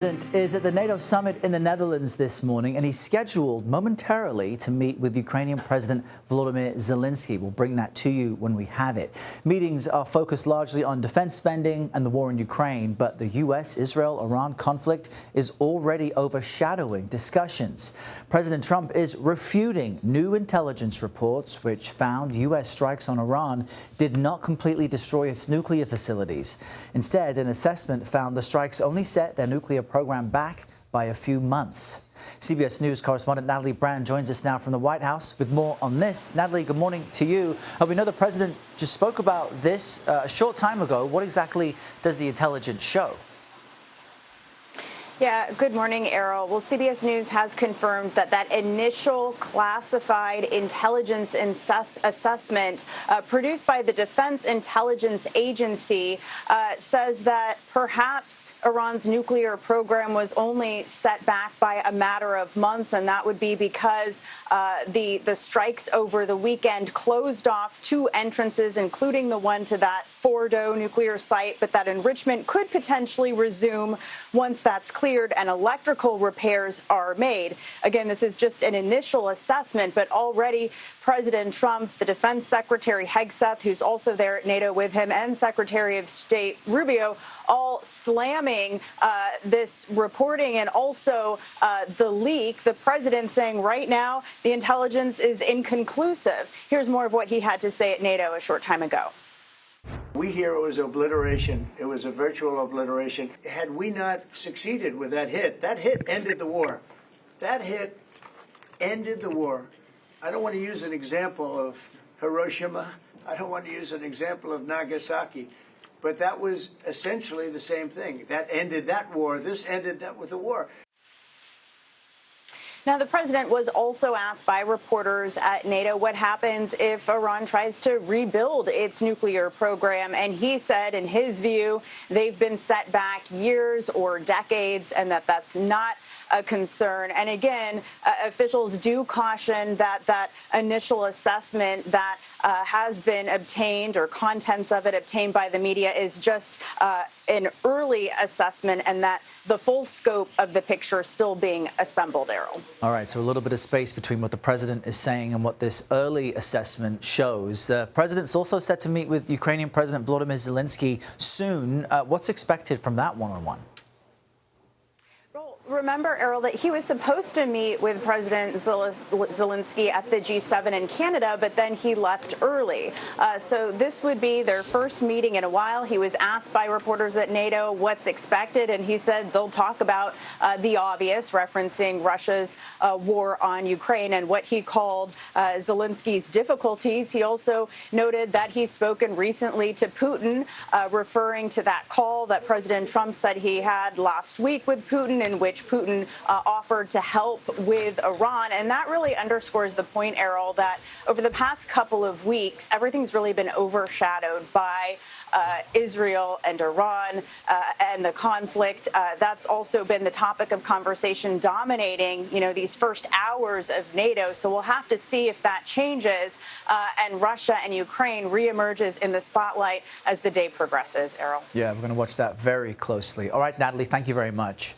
President is at the NATO summit in the Netherlands this morning, and he's scheduled momentarily to meet with Ukrainian President Volodymyr Zelensky. We'll bring that to you when we have it. Meetings are focused largely on defense spending and the war in Ukraine, but the U.S., Israel, Iran conflict is already overshadowing discussions. President Trump is refuting new intelligence reports which found U.S. strikes on Iran did not completely destroy its nuclear facilities. Instead, an assessment found the strikes only set their nuclear program back by a few months. CBS News correspondent Natalie Brand joins us now from the White House with more on this. Natalie, good morning to you. We know the president just spoke about this a short time ago. What exactly does the intelligence show? Yeah, good morning, Errol. Well, CBS News has confirmed that that initial classified intelligence assessment produced by the Defense Intelligence Agency says that perhaps Iran's nuclear program was only set back by a matter of months, and that would be because the strikes over the weekend closed off two entrances, including the one to that Fordo nuclear site, but that enrichment could potentially resume once that's cleared and electrical repairs are made. Again, this is just an initial assessment, but already President Trump, the Defense Secretary Hegseth, who's also there at NATO with him, and Secretary of State Rubio, all slamming this reporting and also the leak. The president saying right now the intelligence is inconclusive. Here's more of what he had to say at NATO a short time ago. We hear it was obliteration. It was a virtual obliteration. Had we not succeeded with that hit ended the war. That hit ended the war. I don't want to use an example of Hiroshima. I don't want to use an example of Nagasaki. But that was essentially the same thing. That ended that war. This ended that with the war. Now, the president was also asked by reporters at NATO what happens if Iran tries to rebuild its nuclear program. And he said, in his view, they've been set back years or decades and that's not a concern. And again, officials do caution that that initial assessment that has been obtained, or contents of it obtained by the media, is just an early assessment, and that the full scope of the picture is still being assembled, Errol. All right, so a little bit of space between what the president is saying and what this early assessment shows. The president's also set to meet with Ukrainian President Volodymyr Zelensky soon. What's expected from that one-on-one? Remember, Errol, that he was supposed to meet with President Zelensky at the G7 in Canada, but then he left early. So this would be their first meeting in a while. He was asked by reporters at NATO what's expected, and he said they'll talk about the obvious, referencing Russia's war on Ukraine and what he called Zelensky's difficulties. He also noted that he's spoken recently to Putin, referring to that call that President Trump said he had last week with Putin, in which Putin offered to help with Iran. And that really underscores the point, Errol, that over the past couple of weeks, everything's really been overshadowed by Israel and Iran and the conflict. That's also been the topic of conversation dominating, these first hours of NATO. So we'll have to see if that changes and Russia and Ukraine reemerges in the spotlight as the day progresses, Errol. Yeah, we're going to watch that very closely. All right, Natalie, thank you very much.